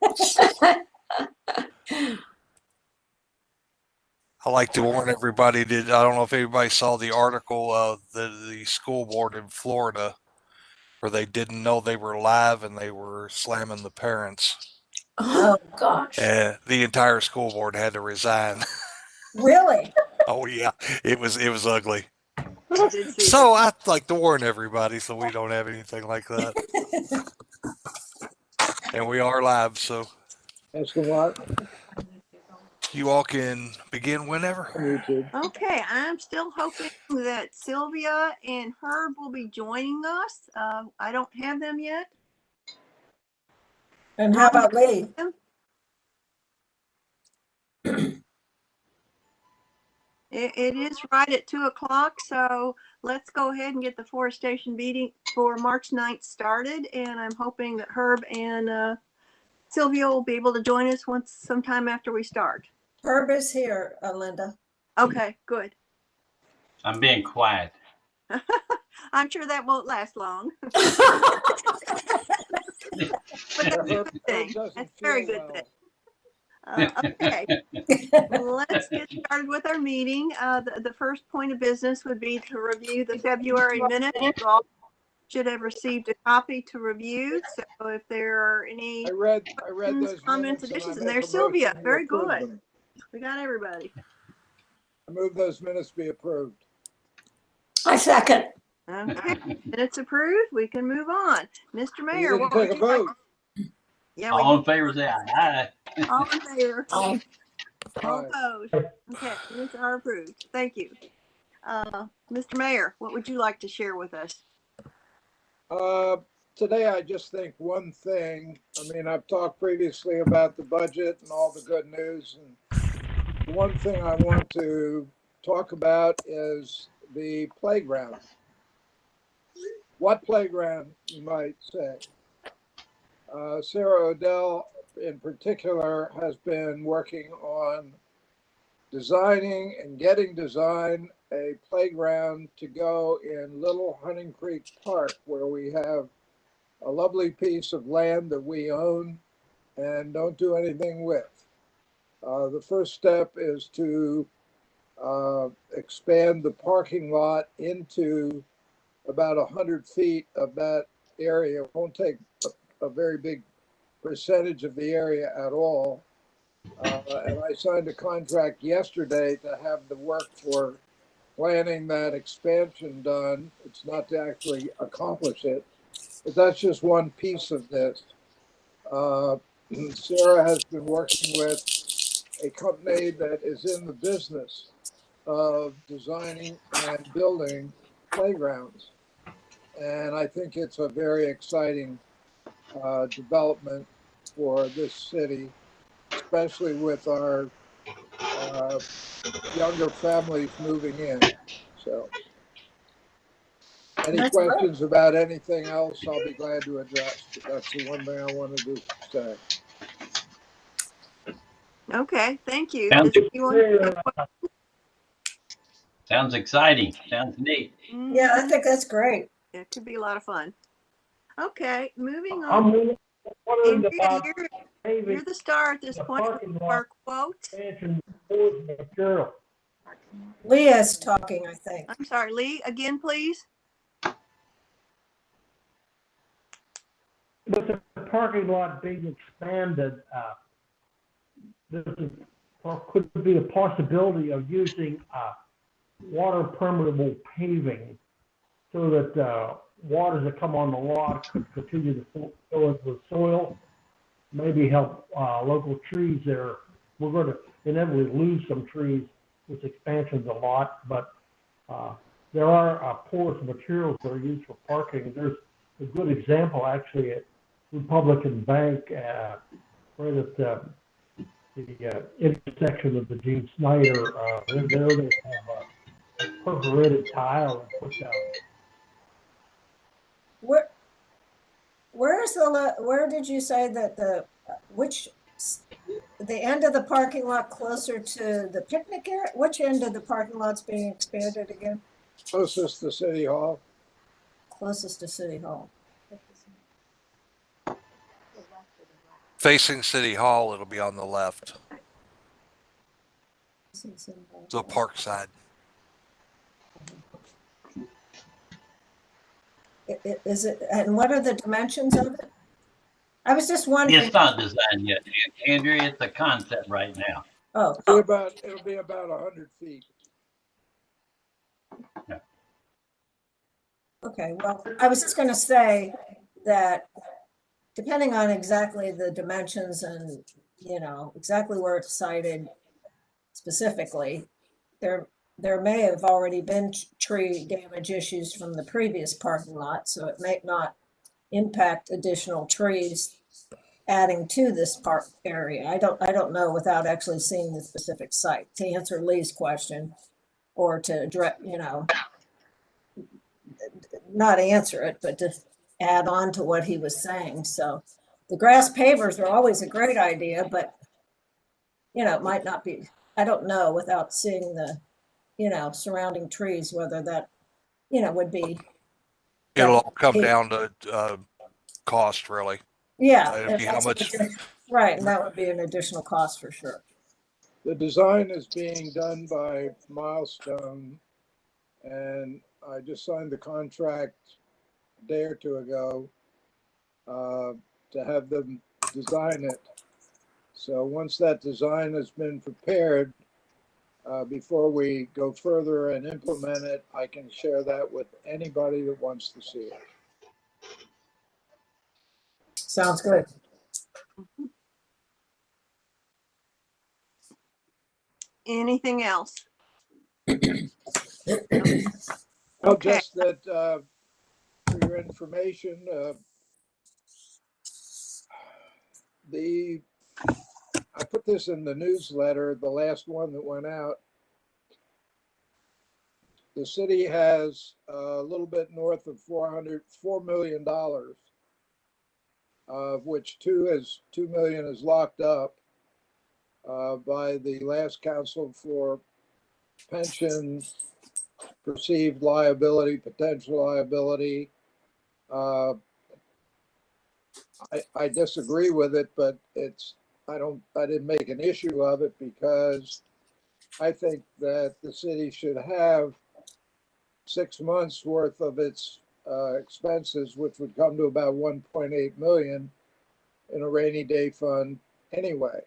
I like to warn everybody that I don't know if anybody saw the article of the school board in Florida where they didn't know they were live and they were slamming the parents. Oh, gosh. The entire school board had to resign. Really? Oh yeah, it was ugly. I did see So I like to warn everybody so we don't have anything like that. And we are live, so As to what? you all can begin whenever. On YouTube. that. Okay, I'm still hoping that Sylvia and Herb will be joining us. I don't have them yet. And how about Lee? It is right at 2:00, so let's go ahead and get the Forestation meeting for March 9th started. And I'm hoping that Herb and Sylvia will be able to join us sometime after we start. Herb is here, Linda. Okay, good. I'm being quiet. I'm sure that won't last long. But that's a good thing. That's a very good thing. Okay, let's get started with our meeting. The first point of business would be to review the February minutes. You all should have received a copy to review. So if there are any I read those comments, minutes, and I additions, and make a there's Sylvia. motion to Very approve good. them. We got everybody. I move those minutes be approved. I second. Okay, minutes approved. We can move on. Mr. Mayor, You what didn't would take a you like? vote. Yeah, we All did. in favor, say aye. All in favor. All Aye. opposed. Okay, minutes are approved. Thank you. Mr. Mayor, what would you like to share with us? Today, I just think one thing. I mean, I've talked previously about the budget and all the good news. And the one thing I want to talk about is the playground. What playground, you might say? Sarah Odell, in particular, has been working on designing and getting designed a playground to go in Little Hunting Creek Park, where we have a lovely piece of land that we own and don't do anything with. The first step is to expand the parking lot into about 100 feet of that area. It won't take a very big percentage of the area at all. And I signed a contract yesterday to have the work for planning that expansion done. It's not to actually accomplish it, but that's just one piece of this. Sarah has been working with a company that is in the business of designing and building playgrounds. And I think it's a very exciting development for this city, especially with our younger families moving in. So, any questions about anything else, I'll be glad to address. But that's the one thing I wanted to say. Okay, thank you. Sounds, Does anyone? sounds exciting. Sounds neat. Yeah, I think that's great. It could be a lot of fun. Okay, moving on. Andrea, you're the star at this point for our quote. Leah's talking, I think. I'm sorry, Lee, again, please. With the parking lot being expanded, there could be a possibility of using water permeable paving so that waters that come on the lot could continue to fill it with soil, maybe help local trees there. We're going to inevitably lose some trees with expansions a lot, but there are porous materials that are used for parking. There's a good example actually at Republican Bank right at the intersection of the Gene Snyder. There they have a perforated tile and put down. Where did you say that the end of the parking lot closer to the picnic area? Which end of the parking lot's being expanded again? Closest to City Hall. Closest to City Hall. Facing City Hall, it'll be on the left, the park side. Is it, and what are the dimensions of it? I was just wondering. It's not designed yet, Andrea. It's a concept right now. Oh, It'll be about 100 feet. okay. Well, I was just going to say that depending on exactly the dimensions and, you know, exactly where it's sited specifically, there may have already been tree damage issues from the previous parking lot, so it may not impact additional trees adding to this park area. I don't know without actually seeing the specific site to answer Lee's question or to address, you know, not answer it, but to add on to what he was saying. So the grass pavers are always a great idea, but you know, it might not be, I don't know without seeing the, you know, surrounding trees, whether that, you know, would be. It'll all come down to cost, really. Yeah. It'd be how much. Right. And that would be an additional cost for sure. The design is being done by Milestone, and I just signed the contract a day or two ago to have them design it. So once that design has been prepared, before we go further and implement it, I can share that with anybody that wants to see it. Sounds good. Anything else? Well, Okay. just that for your information, I put this in the newsletter, the last one that went out. The city has a little bit north of $4 million, of which $2 million is locked up by the last council for pension, perceived liability, potential liability. I disagree with it, but I didn't make an issue of it because I think that the city should have 6 months worth of its expenses, which would come to about 1.8 million in a rainy day fund anyway.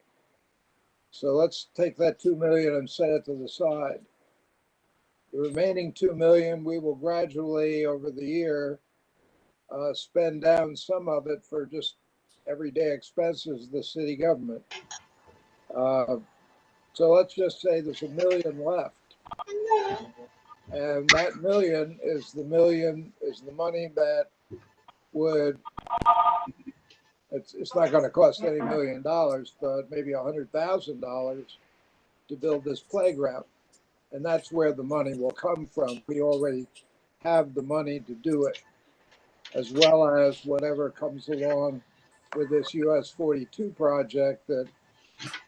So let's take that 2 million and set it to the side. The remaining 2 million, we will gradually over the year spend down some of it for just everyday expenses of the city government. So let's just say there's $1 million left. And that million is the money that would, it's not going to cost any $1 million, but maybe $100,000 to build this playground. And that's where the money will come from. We already have the money to do it, as well as whatever comes along with this US 42 project that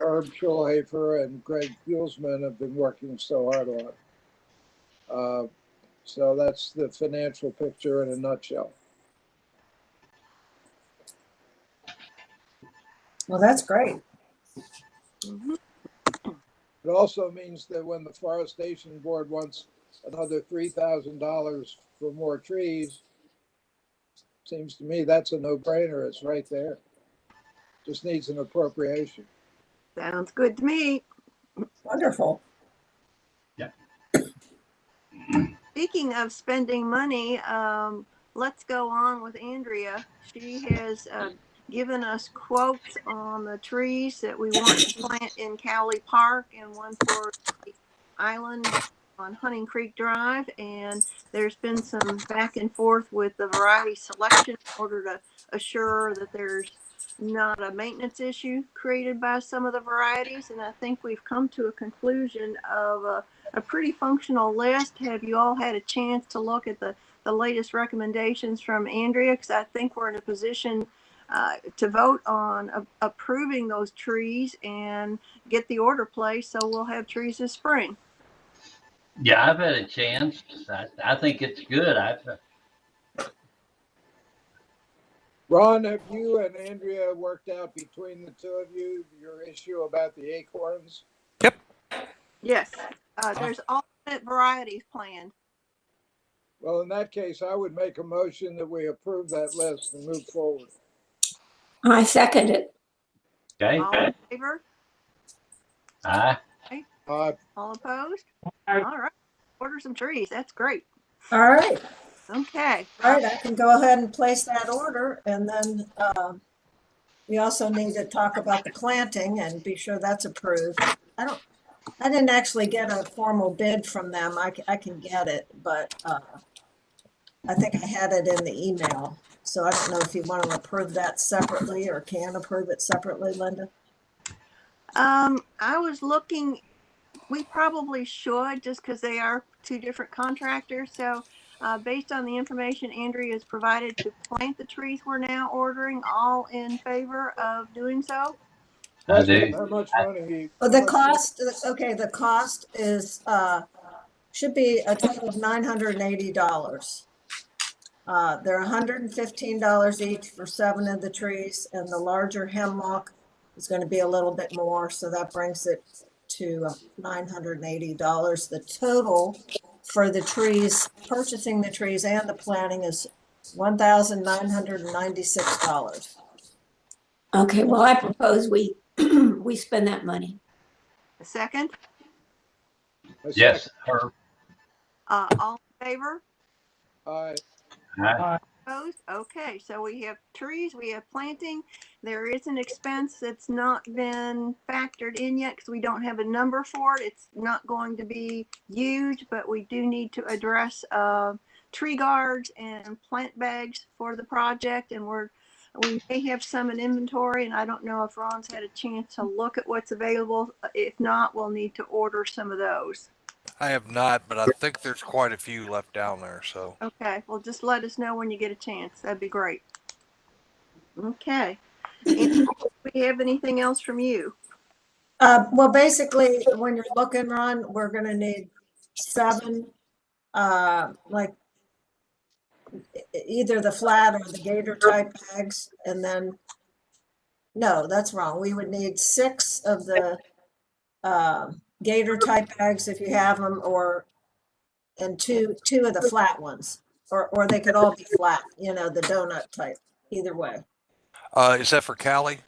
Herb Schulhofer and Greg Fuelsman have been working so hard on. So that's the financial picture in a nutshell. Well, that's great. Mhm. It also means that when the Forestation Board wants another $3,000 for more trees, seems to me that's a no-brainer. It's right there. Just needs an appropriation. Sounds good to me. Wonderful. Speaking of spending money, let's go on with Andrea. She has given us quotes on the trees that we want to plant in Cowley Park and one for the island on Hunting Creek Drive. And there's been some back and forth with the variety selection in order to assure that there's not a maintenance issue created by some of the varieties. And I think we've come to a conclusion of a pretty functional list. Have you all had a chance to look at the latest recommendations from Andrea? Because I think we're in a position to vote on approving those trees and get the order placed so we'll have trees this spring. Yeah, I've had a chance. I think it's good. Ron, have you and Andrea worked out between the two of you your issue about the acorns? Yep. Yes, there's alternate varieties planned. Well, in that case, I would make a motion that we approve that list and move forward. I second it. Okay, All in favor? aye, All opposed? Aye. All right, order some trees. That's great. All right. Okay. All right, I can go ahead and place that order, and then we also need to talk about the planting and be sure that's approved. I didn't actually get a formal bid from them. I can get it, but I think I had it in the email. So I don't know if you want to approve that separately or can approve it separately, Linda. I was looking, we probably should just because they are two different contractors. So based on the information Andrea has provided to plant the trees we're now ordering, all in favor of doing so? I Question, do. how much money? Oh, how the much cost, okay, the cost is, should be a total of $980. They're $115 each for 7 of the trees, and the larger hemlock is going to be a little bit more, so that brings it to $980. The total for the trees, purchasing the trees and the planting is $1,996. Okay, well, I propose we, we spend that money. A second? a Yes, second? her, All in favor? Aye. aye, Opposed? Okay, so we have trees, we have planting. There is an expense that's not been factored in yet because we don't have a number for it. It's not going to be huge, but we do need to address tree guards and plant bags for the project. And we may have some in inventory, and I don't know if Ron's had a chance to look at what's available. If not, we'll need to order some of those. I have not, but I think there's quite a few left down there. So Okay, well, just let us know when you get a chance. That'd be great. Okay. And do we have anything else from you? Well, basically, when you're looking, Ron, we're going to need 7, like either the flat or the gator type bags, and then no, that's wrong. We would need 6 of the gator type bags if you have them, or and two of the flat ones, or they could all be flat, the donut type. Either way. is that for Callie?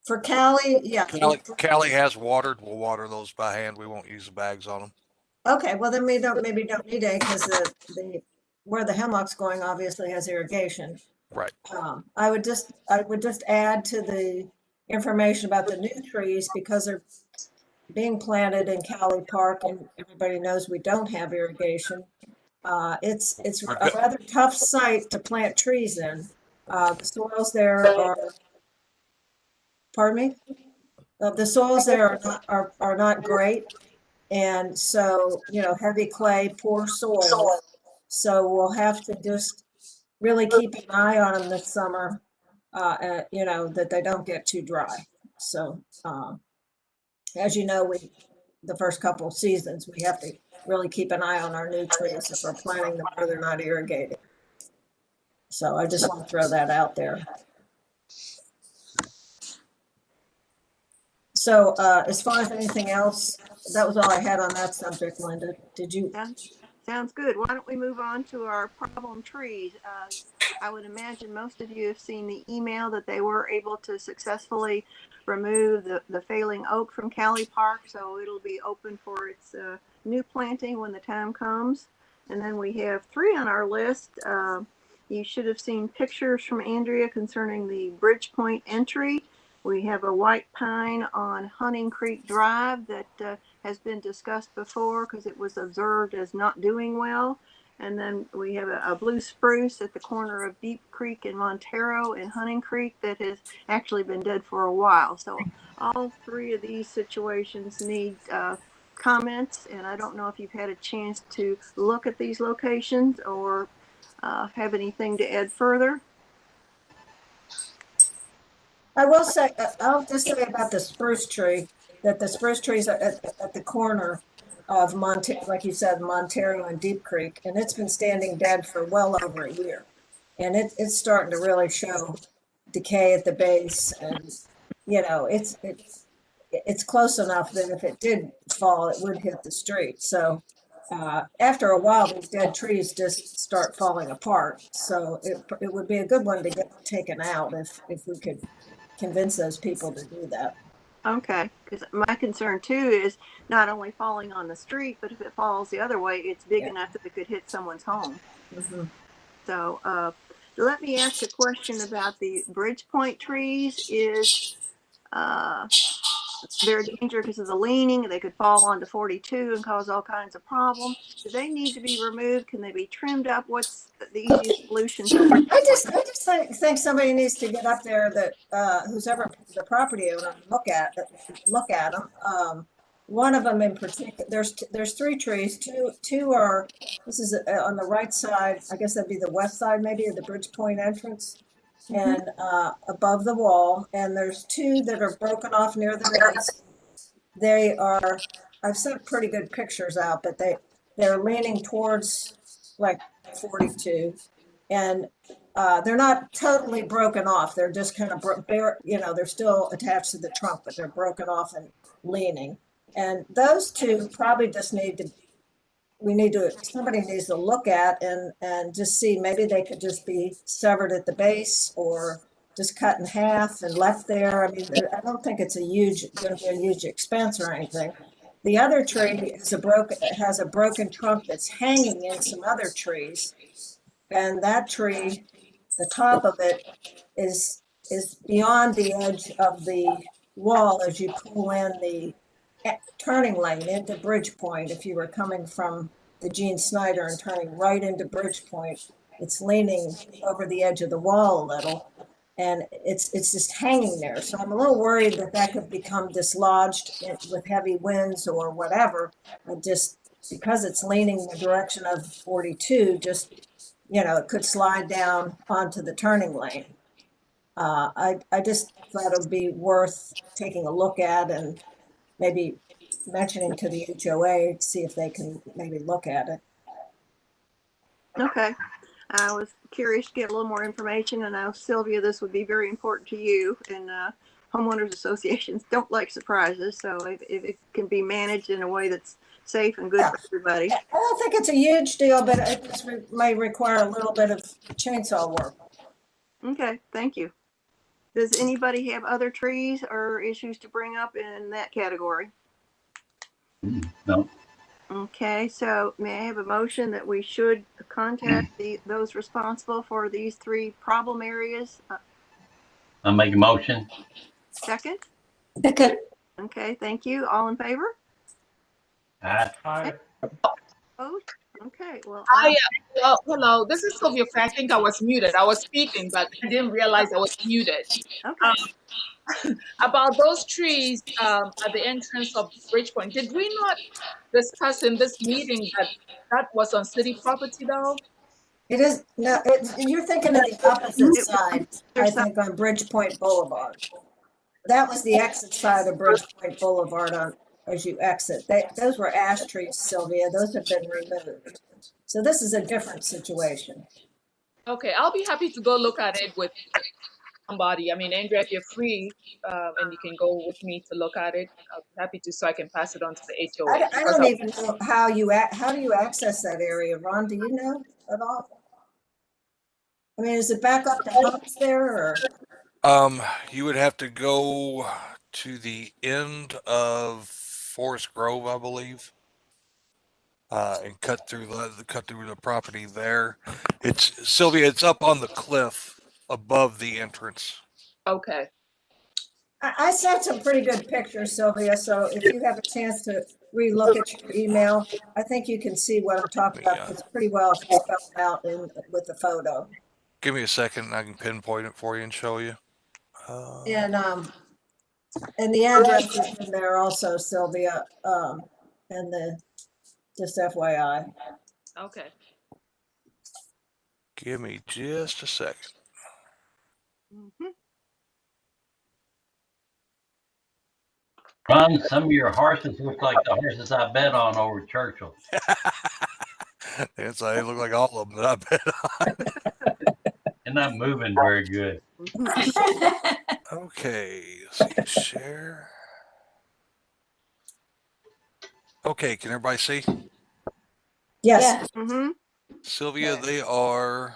For Cali, yeah. Callie has watered. We'll water those by hand. We won't use the bags on them. Okay, well then we maybe don't need any because the where the hemlock's going obviously has irrigation. Right. I would just add to the information about the new trees because they're being planted in Cali Park, and everybody knows we don't have irrigation. It's We're a good. rather tough site to plant trees in. The soils there are, pardon me, the soils there are not great, and so heavy clay, poor soil. So we'll have to just really keep an eye on them this summer, that they don't get too dry. So, as you know, the first couple of seasons, we have to really keep an eye on our new trees if we're planting them where they're not irrigated. So I just want to throw that out there. So as far as anything else, that was all I had on that subject, Linda. Did you? Sounds good. Why don't we move on to our problem trees? I would imagine most of you have seen the email that they were able to successfully remove the failing oak from Cali Park. So it'll be open for its new planting when the time comes. And then we have 3 on our list. You should have seen pictures from Andrea concerning the Bridgepoint entry. We have a white pine on Hunting Creek Drive that has been discussed before because it was observed as not doing well. And then we have a blue spruce at the corner of Deep Creek in Montero and Hunting Creek that has actually been dead for a while. So all 3 of these situations need comments, and I don't know if you've had a chance to look at these locations or have anything to add further. I will say, I'll just say about the spruce tree, that the spruce trees are at the corner of like you said, Montero and Deep Creek, and it's been standing dead for well over a year. And it's starting to really show decay at the base, and it's close enough that if it did fall, it would hit the street. So after a while, these dead trees just start falling apart. So it would be a good one to get taken out if we could convince those people to do that. Okay, because my concern too is not only falling on the street, but if it falls the other way, it's big Yeah. enough that it could hit someone's home. Mhm. So let me ask a question about the Bridgepoint trees. Is they're a danger because of the leaning? They could fall onto 42 and cause all kinds of problems. Do they need to be removed? Can they be trimmed up? What's the easiest solution for I just think somebody needs to get up there that who's ever the property owner look at them. One of them in particular, there's three trees. Two are, this is on the right side. I guess that'd be the west side maybe of the Bridgepoint entrance, and above the wall. And there's two that are broken off near the base. They are, I've sent pretty good pictures out, but they're leaning towards like 42, and they're not totally broken off. They're just kind of bare, they're still attached to the trunk, but they're broken off and leaning. And those two probably just somebody needs to look at and just see, maybe they could just be severed at the base or just cut in half and left there. I mean, I don't think it's going to be a huge expense or anything. The other tree has a broken trunk that's hanging in some other trees. And that tree, the top of it is beyond the edge of the wall as you pull in the turning lane into Bridgepoint. If you were coming from the Gene Snyder and turning right into Bridgepoint, it's leaning over the edge of the wall a little, and it's just hanging there. So I'm a little worried that could become dislodged with heavy winds or whatever. Just because it's leaning in the direction of 42, just it could slide down onto the turning lane. I just thought it would be worth taking a look at and maybe mentioning to the HOA, see if they can maybe look at it. Okay. I was curious to get a little more information, and I know, Sylvia, this would be very important to you, and homeowners associations don't like surprises. So if it can be managed in a way that's safe and good for everybody. I don't think it's a huge deal, but it just may require a little bit of chainsaw work. Okay, thank you. Does anybody have other trees or issues to bring up in that category? No. Okay, so may I have a motion that we should contact those responsible for these three problem areas? I'll make a motion. Second? Second. Okay, thank you. All in favor? Aye. Opposed? Okay, well. Hello, this is Sylvia. I think I was muted. I was speaking, but I didn't realize I was muted. Okay. About those trees at the entrance of Bridgepoint, did we not discuss in this meeting that was on city property though? It is, no, you're thinking of the opposite side, I think, on Bridgepoint Boulevard. That was the exit side of Bridgepoint Boulevard as you exit. Those were ash trees, Sylvia. Those have been removed. So this is a different situation. Okay, I'll be happy to go look at it with somebody. I mean, Andrea, if you're free and you can go with me to look at it, I'll be happy to, so I can pass it on to the HOA. I don't even know how do you access that area, Ron? Do you know at all? I mean, is it back up to homes there, or? You would have to go to the end of Forest Grove, I believe, and cut through the property there. It's Sylvia. It's up on the cliff above the entrance. Okay. I sent some pretty good pictures, Sylvia. So if you have a chance to relook at your email, I think you can see what I'm talking about. It's pretty well spelled out with the photo. Give me a second, and I can pinpoint it for you and show you. And the address is in there also, Sylvia. And just FYI. Okay. Give me just a second. Mm-hmm. Ron, some of your horses look like the horses I bet on over at Churchill. They look like all of them that I bet on. You're not moving very good. Okay, let's see, share. Okay, can everybody see? Yes, Mm-hmm. Sylvia, Okay. they are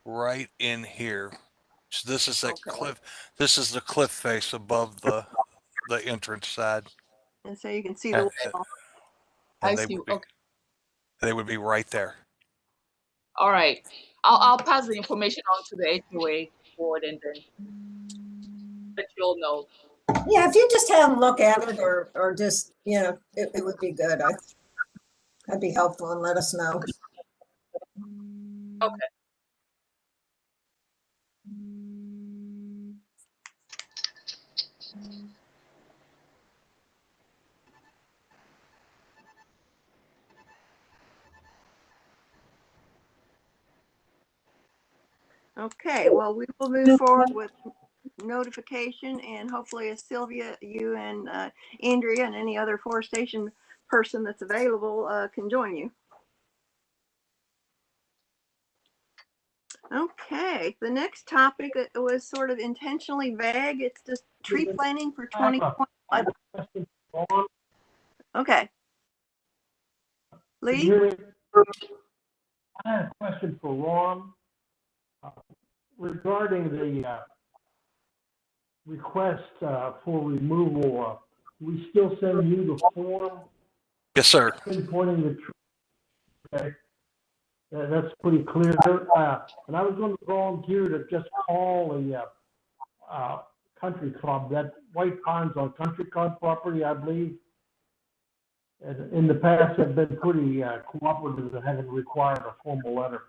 right in here. So this is that Okay. cliff. This is the cliff face above the entrance side, And so you can see the and, wall. I they see. would be Okay. they would be right there. All right. I'll pass the information on to the HOA board and then let you all know. Yeah, if you just have them look at it or just, it would be good. That'd be helpful and let us know. Okay. Okay, well, we will move forward with notification and hopefully as Sylvia, you and Andrea and any other forestation person that's available can join you. Okay, the next topic was sort of intentionally vague. It's just tree planting for I have 2021. a question for Ron. Okay. Can Lee? you hear me? I had a question for Ron regarding the request for removal. We still send you the form Yes, sir. pinpointing the tree. Okay. That's pretty clear. And I was going to volunteer to just call the country club, that White Pines on Country Club property, I believe. And in the past, have been pretty cooperative and haven't required a formal letter.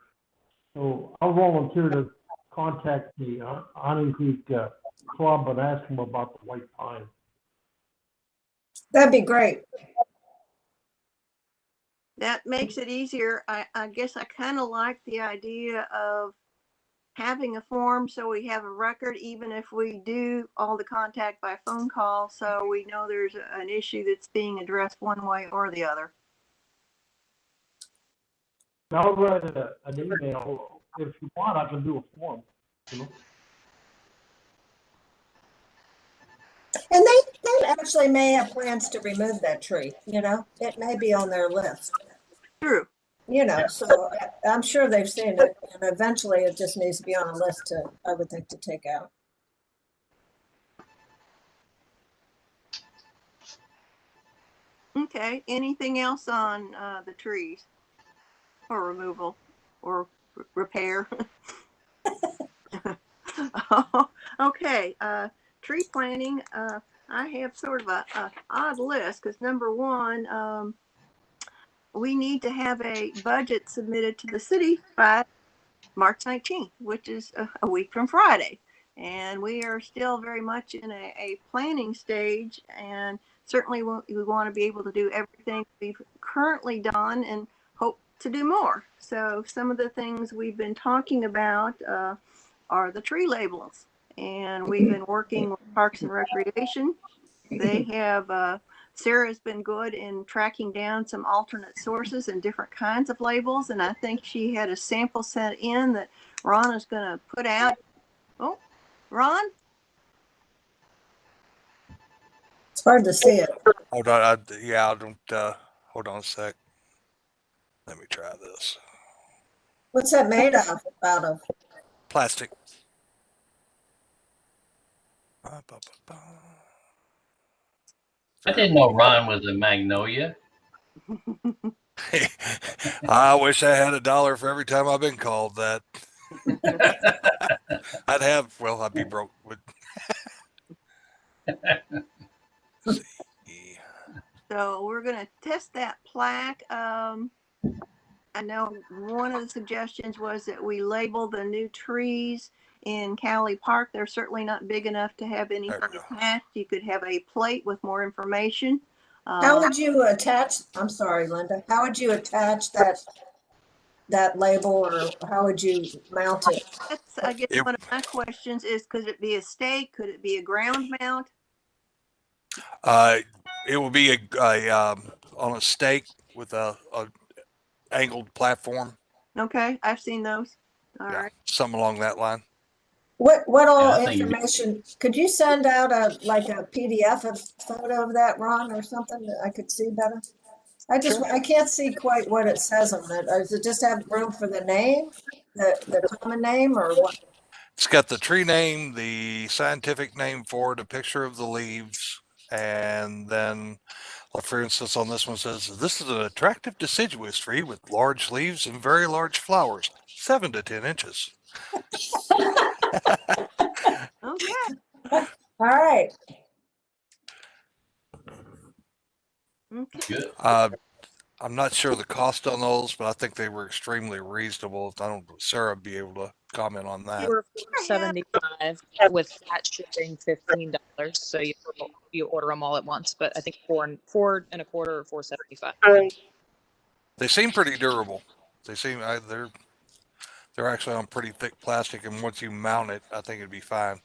So I'll volunteer to contact the Onion Creek Club and ask them about the White Pine. That'd be great. That makes it easier. I guess I kind of like the idea of having a form so we have a record, even if we do all the contact by phone call, so we know there's an issue that's being addressed one way or the other. I'll write an email. If you want, I can do a form. You know? And they actually may have plans to remove that tree, it may be on their list, True. so I'm sure they've seen it and eventually it just needs to be on a list I would think, to take out. Okay. Anything else on the trees or removal or repair? Okay. Tree planting. I have sort of a odd list because number one, we need to have a budget submitted to the city by March 19th, which is a week from Friday. And we are still very much in a planning stage, and certainly we want to be able to do everything we've currently done and hope to do more. So some of the things we've been talking about are the tree labels. And we've been working with Parks and Recreation. They have Sarah's been good in tracking down some alternate sources and different kinds of labels, and I think she had a sample sent in that Ron is going to put out. Oh, Ron? It's hard to see it. Hold on. I don't. Hold on a sec. Let me try this. What's that made out of? Plastic. I didn't know Ron was a magnolia. I wish I had $1 for every time I've been called that. I'd be broke. See. So we're going to test that plaque. I know one of the suggestions was that we label the new trees in Cowley Park. They're certainly not big enough to have anything attached. You could have a plate with more information. How would you attach, I'm sorry, Linda, how would you attach that label, or how would you mount it? That's, I guess, one of my questions is, could it be a stake? Could it be a ground mount? It will be on a stake with a angled platform. Okay, I've seen those. All Yeah, right. something along that line. What all I think- information, could you send out like a PDF of photo of that, Ron, or something that I could see better? I can't see quite what it says on it. Does it just have room for the name, the common name, or what? It's got the tree name, the scientific name for it, a picture of the leaves, and then, like for instance, on this one says, this is an attractive deciduous tree with large leaves and very large flowers, 7 to 10 inches. Okay. All right. Okay. Good. I'm not sure the cost on those, but I think they were extremely reasonable. I don't, Sarah would be able to comment on Yeah. that. We're Yeah. $4.75 with flat shipping $15. So you order them all at once, but I think four and a quarter or $4.75. They seem pretty durable. They seem they're actually on pretty thick plastic, and once you mount it, I think it'd be fine.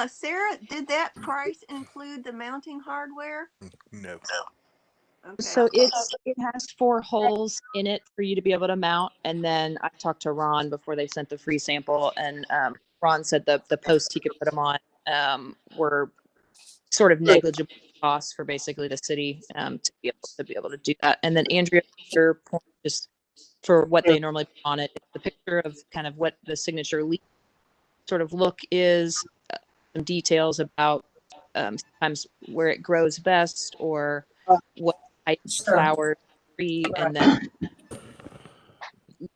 Sarah, did that price include the mounting hardware? No. Okay. So it has 4 holes in it for you to be able to mount. And then I talked to Ron before they sent the free sample, and Ron said the posts he could put them on were sort of negligible costs for basically the city to be able to do that. And then Andrea, your point, just for what they normally put on it, the picture of kind of what the signature leaf sort of look is, some details about sometimes where it grows best or what type of Sure. flower tree, and then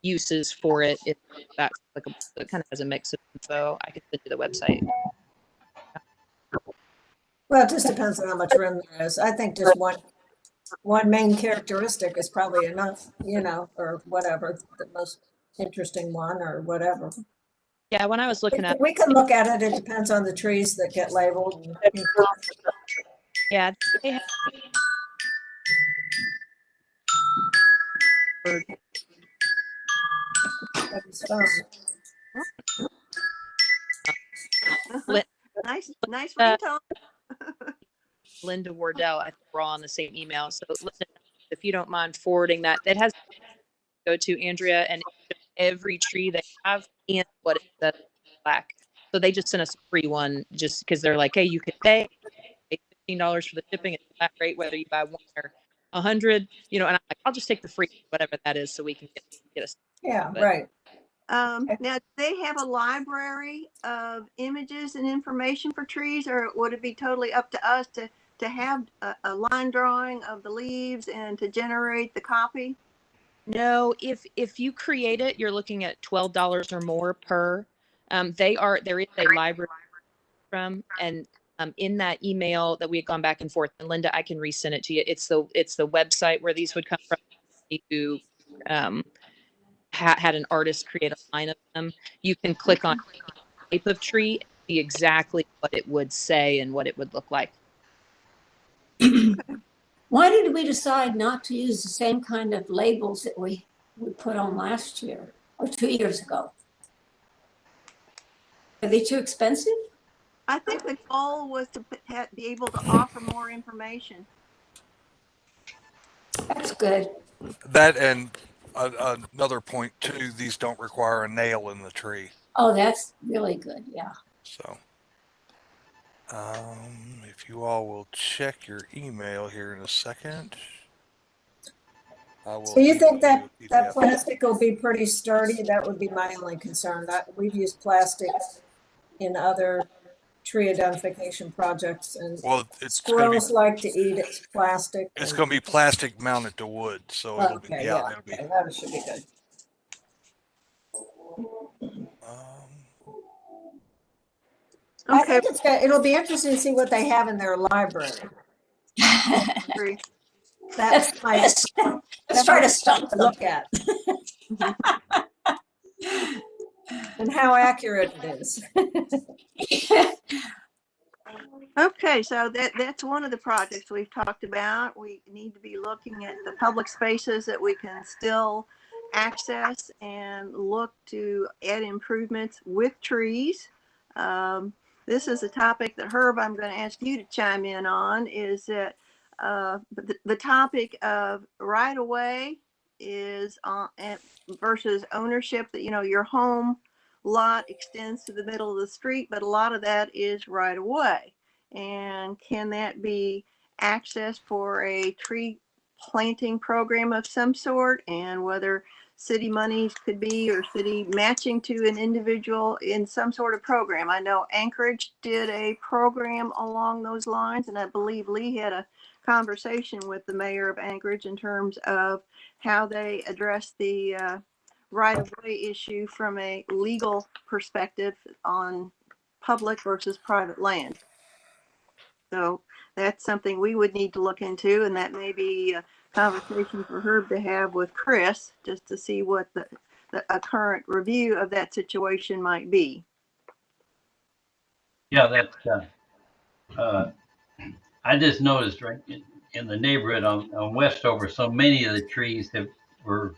uses for it if that's like it kind of has a mix of info. I could send you the website. Well, it just depends on how much room there is. I think just one main characteristic is probably enough, or whatever, the most interesting one or whatever. Yeah, when I was looking at We can look at it. It depends on the trees that get labeled. yeah, they have It's fun. Lin- Nice uh, ringtone. Linda Wardell. I think we're all on the same email. So Linda, if you don't mind forwarding that, it has to go to Andrea, and every tree they have and what it says black. So they just sent us a free one just because they're like, hey, you can pay $15 for the shipping. It's flat rate whether you buy 1 or 100. And I'm like, I'll just take the free whatever that is so we can get us. Yeah, But right. Now, do they have a library of images and information for trees, or would it be totally up to us to have a line drawing of the leaves and to generate the copy? no, if you create it, you're looking at $12 or more per. There is a library from, and in that email that we had gone back and forth, and Linda, I can resend it to you. It's the website where these would come from. Who had an artist create a line of them. You can click on type of tree and see exactly what it would say and what it would look like. Why did we decide not to use the same kind of labels that we put on last year or 2 years ago? Are they too expensive? I think the goal was to be able to offer more information. That's good. That and another point too, these don't require a nail in the tree. Oh, that's really good. Yeah. So, if you all will check your email here in a second, I will. So you think email you a that PDF. plastic will be pretty sturdy? That would be my only concern. We've used plastic in other tree identification projects, and Well, it's going to be squirrels like to eat plastic. it's and- going to be plastic mounted to wood, so it'll be Okay, yeah, yeah, it'll be. okay, that should be good. I Okay. think it'll be interesting to see what they have in their library. Agree. That's Let's try to stump them. look at. And how accurate it is. Okay, so that's one of the projects we've talked about. We need to be looking at the public spaces that we can still access and look to add improvements with trees. This is a topic that Herb, I'm going to ask you to chime in on, is that the topic of right of way is versus ownership, that, you know, your home lot extends to the middle of the street, but a lot of that is right away. And can that be accessed for a tree planting program of some sort, and whether city monies could be, or city matching to an individual in some sort of program. I know Anchorage did a program along those lines, and I believe Lee had a conversation with the mayor of Anchorage in terms of how they address the right-of-way issue from a legal perspective on public versus private land. So that's something we would need to look into, and that may be a conversation for Herb to have with Chris, just to see what a current review of that situation might be. Yeah, that's, I just noticed right in the neighborhood on Westover, so many of the trees that were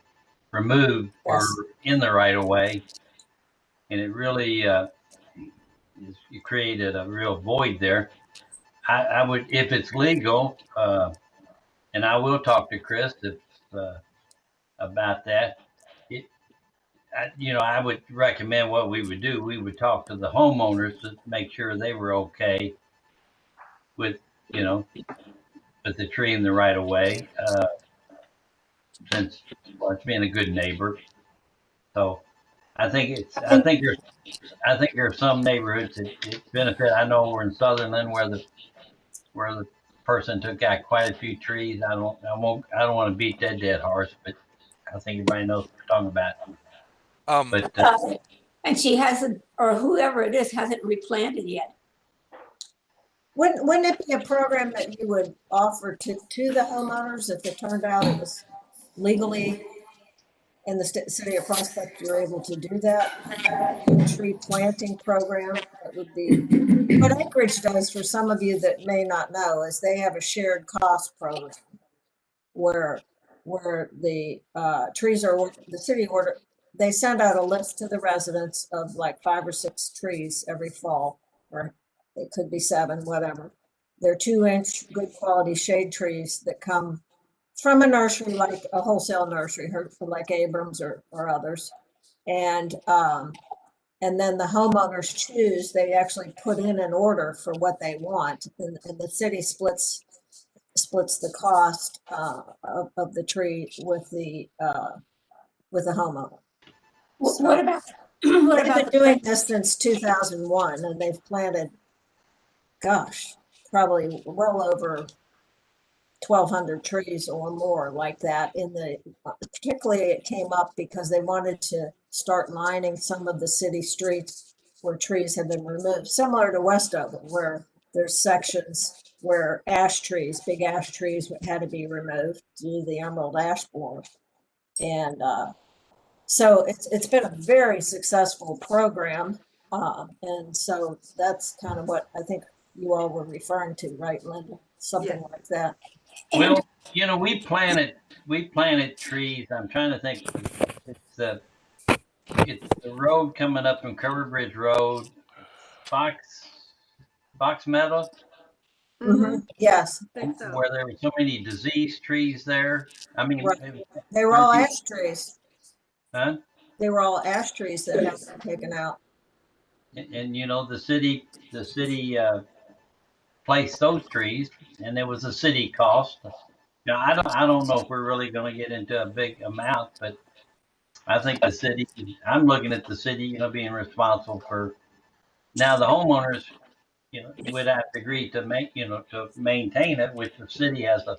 removed were Yes. in the right of way. And it really, you created a real void there. I would, if it's legal, and I will talk to Chris if, about that. It, you know, I would recommend what we would do. We would talk to the homeowners to make sure they were okay with, you know, with the tree in the right of way, since, well, it's being a good neighbor. So I think there's some neighborhoods that benefit. I know we're in Sutherland where the person took out quite a few trees. I don't want to beat that dead horse, but I think everybody knows what we're talking about. But And she hasn't, or whoever it is, hasn't replanted yet. Wouldn't it be a program that you would offer to the homeowners if it turned out it was legally in the city of Prospect, you're able to do that? A tree planting program, that would be, what Anchorage does, for some of you that may not know, is they have a shared cost program where the trees are, the city order, they send out a list to the residents of like 5 or 6 trees every fall, or it could be 7, whatever. They're 2-inch good quality shade trees that come from a nursery, like a wholesale nursery, like Abrams or others. And then the homeowners choose, they actually put in an order for what they want, and the city splits the cost of the tree with the homeowner. So, What about what they've about been doing this since 2001, and they've planted, gosh, probably well over 1,200 trees or more like that in the, particularly it came up because they wanted to start lining some of the city streets where trees have been removed, similar to Westover, where there's sections where big ash trees had to be removed due to the emerald ash borer. And so it's been a very successful program. And so that's kind of what I think you all were referring to, right, Linda? Something like that. well, you know, we planted trees. I'm trying to think. It's the road coming up from Cover Bridge Road, Fox Meadow, Yes, I think so. where there were so many diseased trees there. I mean, right. They were all ash trees. huh? They were all ash trees that had been taken out. And you know, the city placed those trees, and there was a city cost. Now, I don't know if we're really going to get into a big amount, but I think the city. I'm looking at the city, you know, being responsible for. Now the homeowners, you know, would have to agree to to maintain it, which the city has to,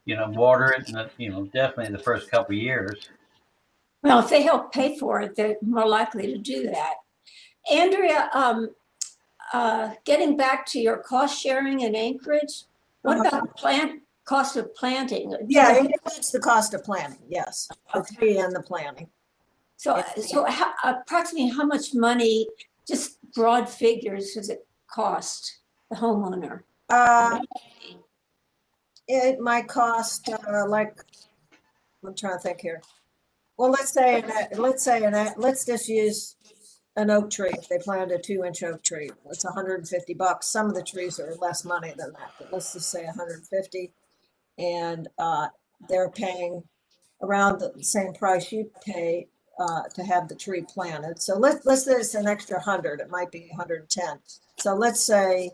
you know, water it, and you know, definitely the first couple of years. Well, if they help pay for it, they're more likely to do that. Andrea, getting back to your cost sharing in Anchorage, what about the cost of planting? Yeah, it includes the cost of planting, yes, the tree and the planting. So approximately how much money, just broad figures, does it cost the homeowner? It might cost like, I'm trying to think here. Well, let's just use an oak tree. If they planted a 2-inch oak tree, it's $150. Some of the trees are less money than that, but let's just say 150. And they're paying around the same price you pay to have the tree planted. So let's say it's an extra 100, it might be 110. So let's say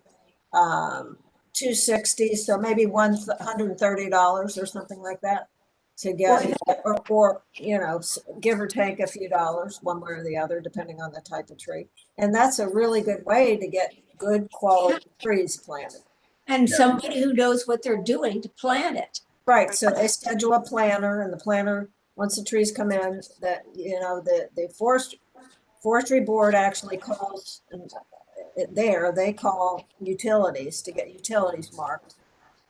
260, so maybe $130 or something like that to get, or you know, give or take a few dollars one way or the other, depending on the type of tree. And that's a really good way to get good quality trees planted. And somebody who knows what they're doing to plant it. Right, so they schedule a planner, and the planner, once the trees come in, that, you know, the forestry board actually calls they call utilities to get utilities marked.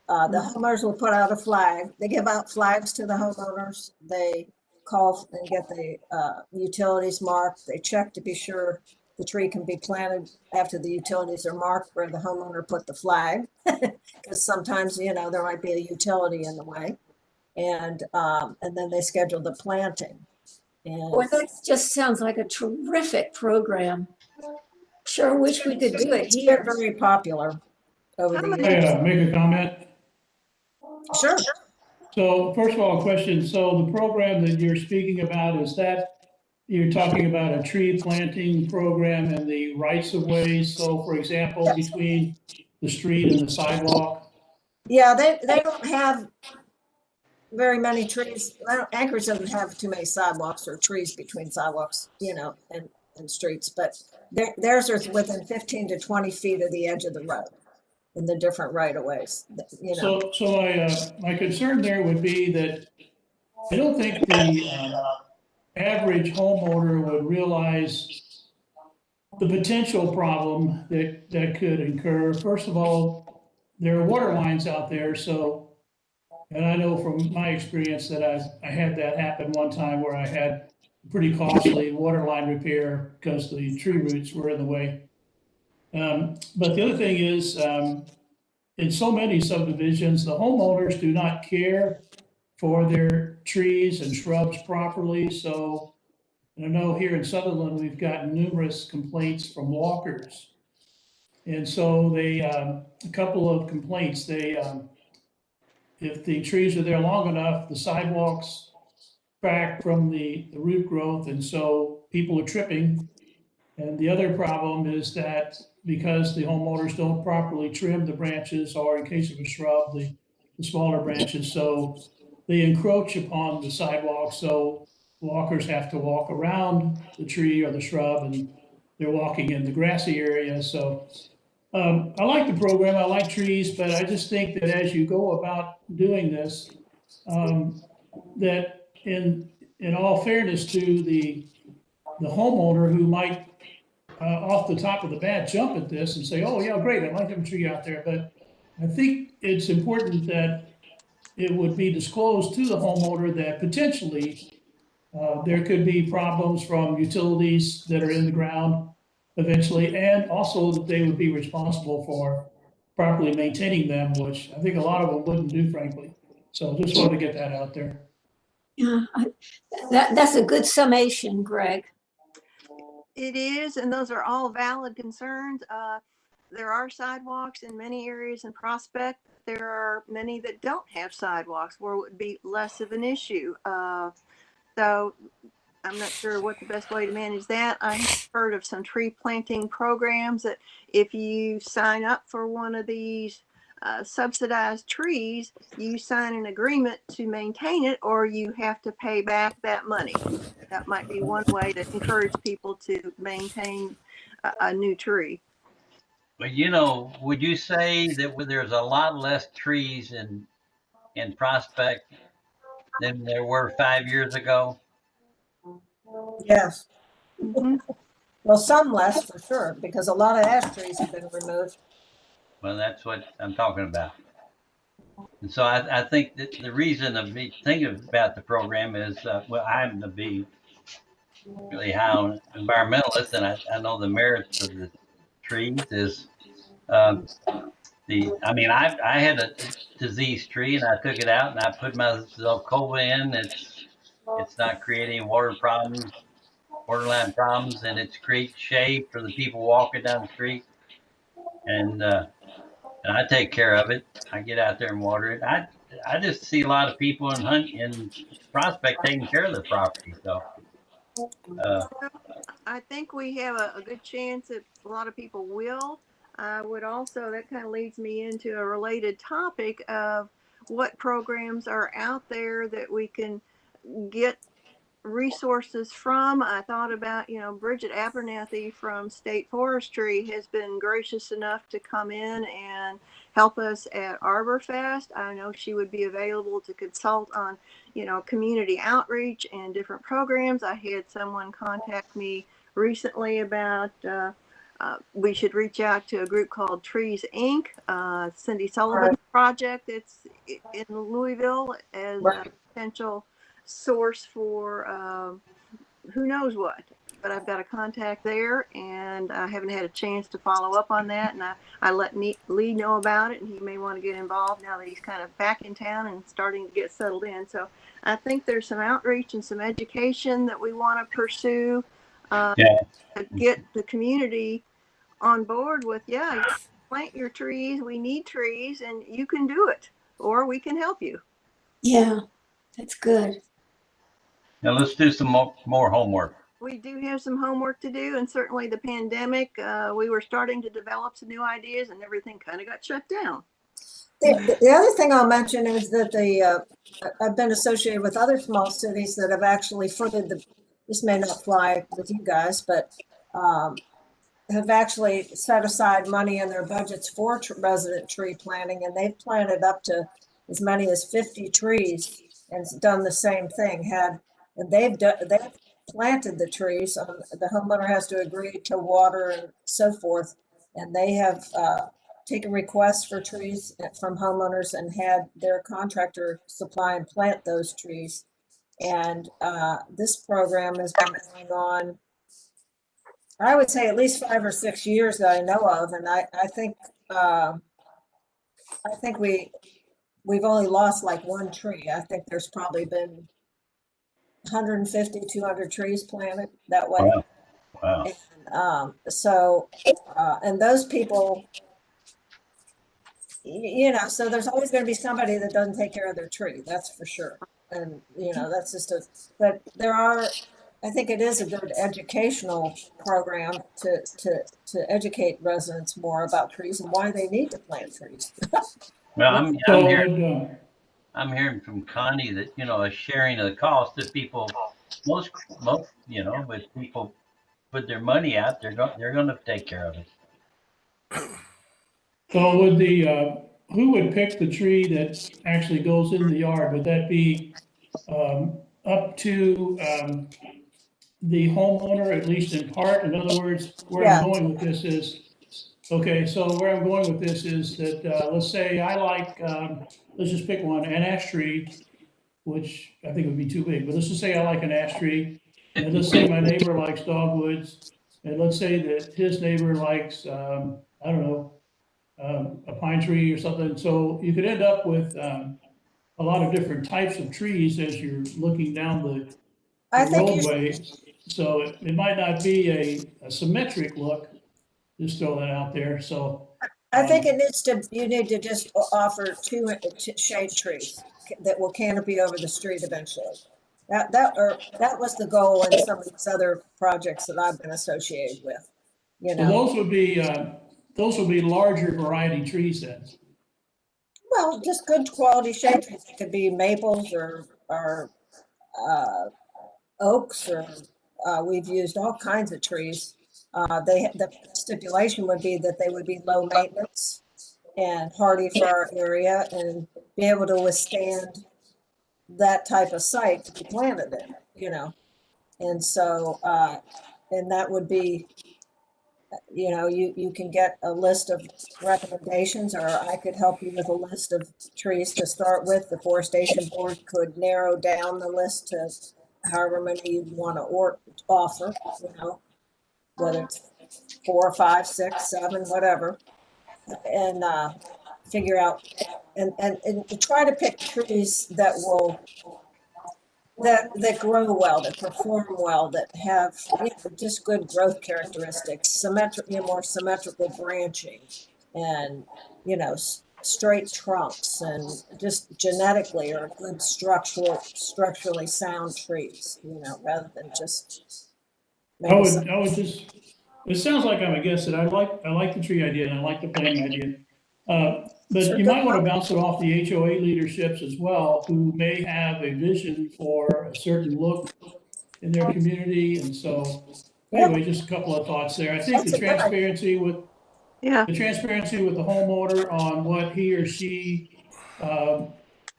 The homeowners will put out a flag. They give out flags to the homeowners. They call and get the utilities marked. They check to be sure the tree can be planted after the utilities are marked where the homeowner put the flag. Because sometimes, you know, there might be a utility in the way. And then they schedule the planting. And Well, that just sounds like a terrific program. Sure wish we could do it it's been here. very popular over the How years. Make a comment. Sure. So first of all, a question. So the program that you're speaking about, is that you're talking about a tree planting program and the rights of ways? So for example, Yes. between the street and the sidewalk? Yeah, they don't have very many trees. Anchorage doesn't have too many sidewalks or trees between sidewalks, you know, and streets, but theirs are within 15 to 20 feet of the edge of the road in the different right of ways, you know. So my concern there would be that I don't think the average homeowner would realize the potential problem that could incur. First of all, there are water lines out there, so, and I know from my experience that I had that happen one time where I had pretty costly water line repair because the tree roots were in the way. But the other thing is, in so many subdivisions, the homeowners do not care for their trees and shrubs properly. So I know here in Sutherland, we've gotten numerous complaints from walkers. And so a couple of complaints, if the trees are there long enough, the sidewalks crack from the root growth. And so people are tripping. And the other problem is that because the homeowners don't properly trim the branches, or in case of a shrub, the smaller branches, so they encroach upon the sidewalk. So walkers have to walk around the tree or the shrub, and they're walking in the grassy area. So I like the program. I like trees, but I just think that as you go about doing this, that in all fairness to the homeowner who might off the top of the bat jump at this and say, oh, yeah, great, I'd like to have a tree out there. But I think it's important that it would be disclosed to the homeowner that potentially there could be problems from utilities that are in the ground eventually, and also that they would be responsible for properly maintaining them, which I think a lot of them wouldn't do, frankly. So just wanted to get that out there. Yeah, that's a good summation, Greg. It is, and those are all valid concerns. There are sidewalks in many areas in Prospect. There are many that don't have sidewalks where it would be less of an issue. So I'm not sure what the best way to manage that. I have heard of some tree planting programs that if you sign up for one of these subsidized trees, you sign an agreement to maintain it, or you have to pay back that money. That might be one way to encourage people to maintain a new tree. But you know, would you say that there's a lot less trees in Prospect than there were 5 years ago? Yes. Mhm. Well, some less for sure, because a lot of ash trees have been removed. Well, that's what I'm talking about. And so I think that the reason of me thinking about the program is, well, I happen to be really high on environmentalist, and I know the merits of the trees is um, I had a diseased tree and I took it out and I put my Zelkova in. It's not creating water problems, waterline problems, and it's creates shade for the people walking down the street. And I take care of it. I get out there and water it. I just see a lot of people in Prospect taking care of their property. So, uh, I think we have a good chance that a lot of people will. I would also, that kind of leads me into a related topic of what programs are out there that we can get resources from. I thought about, Bridget Abernathy from State Forestry has been gracious enough to come in and help us at Arborfest. I know she would be available to consult on, community outreach and different programs. I had someone contact me recently about we should reach out to a group called Trees Inc. Cindy Sullivan's project. It's in Louisville as a potential source for who knows what. But I've got a contact there, and I haven't had a chance to follow up on that. And I let Lee know about it, and he may want to get involved now that he's kind of back in town and starting to get settled in. So I think there's some outreach and some education that we want to pursue yeah. to get the community on board with, yeah, plant your trees. We need trees, and you can do it, or we can help you. Yeah, that's good. Now let's do some more homework. We do have some homework to do, and certainly the pandemic, we were starting to develop some new ideas, and everything kind of got shut down. The other thing I'll mention is that I've been associated with other small cities that have actually funded this may not fly with you guys, but have actually set aside money in their budgets for resident tree planting, and they've planted up to as many as 50 trees and done the same thing. They've planted the trees. The homeowner has to agree to water and so forth, and they have taken requests for trees from homeowners and had their contractor supply and plant those trees. And this program has been going on, I would say, at least 5 or 6 years that I know of, and I think we've only lost like one tree. I think there's probably been 150, 200 trees planted that way. Wow. Wow. And and those people, so there's always going to be somebody that doesn't take care of their tree. That's for sure. And that's just but I think it is a good educational program to educate residents more about trees and why they need to plant trees. Well, So I'm hearing from Connie that, a sharing of the cost that people, most, if people put their money out, they're going to take care of it. so would who would pick the tree that actually goes in the yard? Would that be up to the homeowner, at least in part? In other words, where I'm Yeah. going with this is, okay, so where I'm going with this is that, let's say I like, let's just pick one, an ash tree, which I think would be too big, but let's just say I like an ash tree. And let's say my neighbor likes dogwoods, and let's say that his neighbor likes, I don't know, a pine tree or something. So you could end up with a lot of different types of trees as you're looking down the I think roadway. So it might not be a symmetric look, just throw that out there. So I think you need to just offer two shade trees that will canopy over the street eventually. That was the goal in some of these other projects that I've been associated with. so those would be larger variety trees then. Well, just good quality shade trees. It could be maples or oaks, or we've used all kinds of trees. The stipulation would be that they would be low maintenance and hardy for our area and be able to withstand that type of site to be planted in. And so and that would be, you can get a list of recommendations, or I could help you with a list of trees to start with. The Forestation Board could narrow down the list to however many you want to offer, whether it's 4, 5, 6, 7, whatever, and figure out and to try to pick trees that grow well, that perform well, that have just good growth characteristics, more symmetrical branching, and straight trunks and just genetically are good structurally sound trees, rather than just maybe some. I would just, it sounds like I'm against it. I like the tree idea and I like the planting idea. But Sure, you good might want to luck. bounce it off the HOA leaderships as well, who may have a vision for a certain look in their community. And so Yeah, anyway, just a couple of thoughts there. I think that's a good idea. Yeah. the transparency with the homeowner on what he or she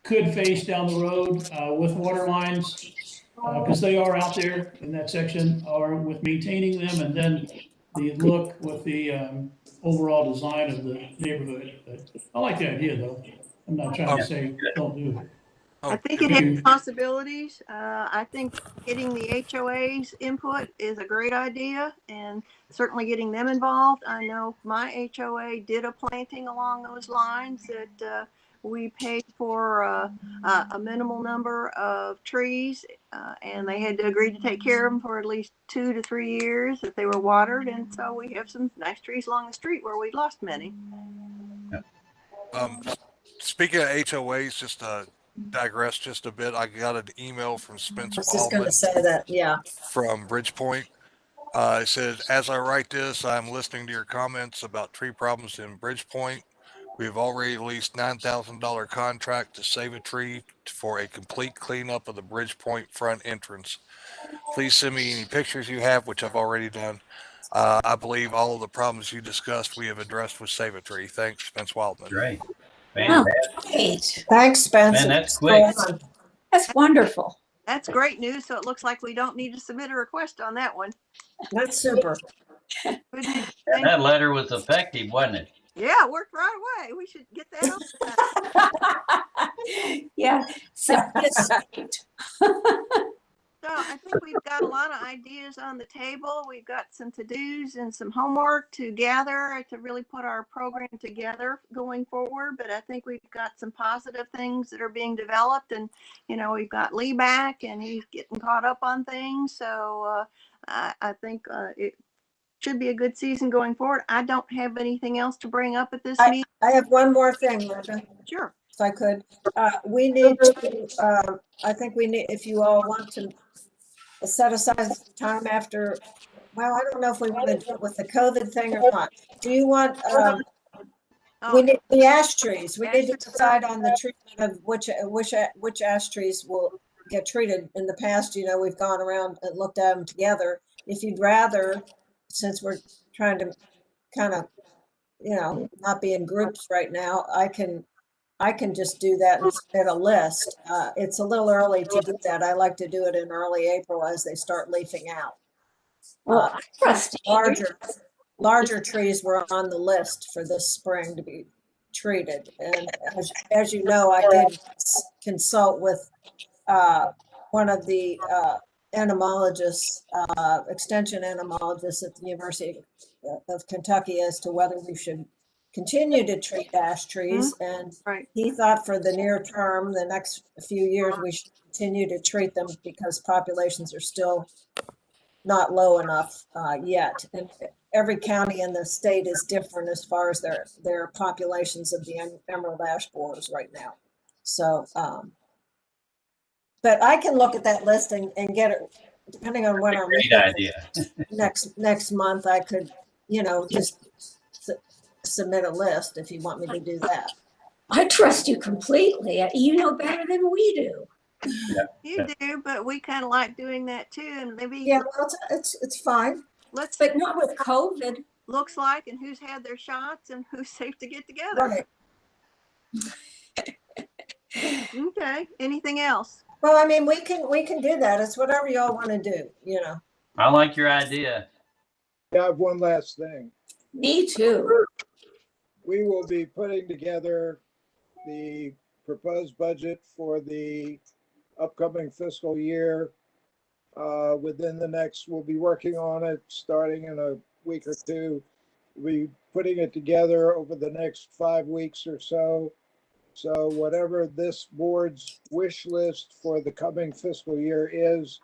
could face down the road with water lines, because they are out there in that section, or with maintaining them, and then the look with the overall design of the neighborhood. But I like the idea, though. I'm not trying to Oh, say don't do it. I oh, think it if has you, possibilities. I think getting the HOA's input is a great idea and certainly getting them involved. I know my HOA did a planting along those lines that we paid for a minimal number of trees and they had to agree to take care of them for at least 2 to 3 years if they were watered. And so we have some nice trees along the street where we lost many. um, speaking of HOAs, just digress just a bit. I got an email from Spence I was just gonna Wildman say that, yeah. from Bridgepoint. It said, as I write this, I'm listening to your comments about tree problems in Bridgepoint. We have already released $9,000 contract to save a tree for a complete cleanup of the Bridgepoint front entrance. Please send me any pictures you have, which I've already done. I believe all of the problems you discussed we have addressed with Save a Tree. Thanks, Spence Wildman. Great. Oh, Fantastic. great. Thanks, Spence. Man, that's It's quick. awesome. That's wonderful. That's great news. So it looks like we don't need to submit a request on that one. That's super. Good news. And that letter was effective, wasn't it? Yeah, it worked right away. We should get that on. Yeah, simplistic. So I think we've got a lot of ideas on the table. We've got some to-dos and some homework to gather to really put our program together going forward. But I think we've got some positive things that are being developed. And, we've got Lee back and he's getting caught up on things. So I think it should be a good season going forward. I don't have anything else to bring up at this meeting. I have one more thing, Linda, Sure. if I could. We need to, I think we need, if you all want to set aside time after, well, I don't know if we want to do it with the COVID thing or not. Do you want, we need the ash trees. We need to decide on the treatment of which ash trees will get treated. In the past, we've gone around and looked at them together. If you'd rather, since we're trying to kind of, not be in groups right now, I can just do that and submit a list. It's a little early to do that. I like to do it in early April as they start leafing out. Well, I trust Larger trees were on the list for this spring to be treated. And as you know, I did consult with one of the entomologists, extension entomologists at the University of Kentucky as to whether we should continue to treat ash trees. And Right. he thought for the near term, the next few years, we should continue to treat them because populations are still not low enough yet. And every county in the state is different as far as their populations of the emerald ash borers right now. So, but I can look at that list and get it, depending on when our Great meeting idea. next month, I could, just submit a list if you want me to do that. I trust you completely. You know better than we do. You do, but we kind of like doing that too. And maybe Yeah, well, it's fine. let's But not with COVID. looks like and who's had their shots and who's safe to get together. Right. Okay. Anything else? Well, I mean, we can do that. It's whatever y'all want to do, I like your idea. I have one last thing. Me too. We will be putting together the proposed budget for the upcoming fiscal year. Within the next, we'll be working on it starting in a week or two. We'll be putting it together over the next 5 weeks or so. So whatever this board's wish list for the coming fiscal year is,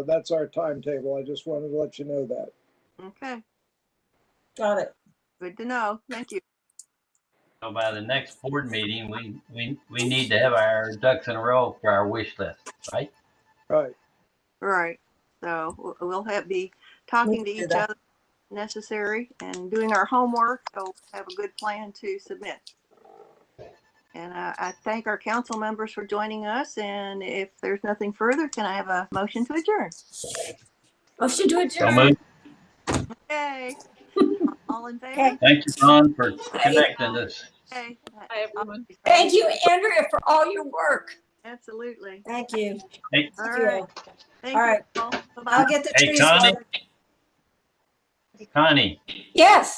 that's our timetable. I just wanted to let you know that. Okay. Got it. Good to know. Thank you. So by the next board meeting, we need to have our ducks in a row for our wish list, right? Right. Right. So we'll be talking to each other necessary and doing our homework. So we'll have a good plan to submit. And I thank our council members for joining us. And if there's nothing further, can I have a motion to adjourn? Motion to So adjourn. moved. Okay. All in favor? Okay. Thank you, Ron, for connecting us. Okay. Hi, everyone. Thank you, Andrea, for all your work. Absolutely. Thank you. Hey, All Thank you right. all. Thank All you right. all. I'll Bye-bye. get the hey, trees Connie, started. Connie. Yes.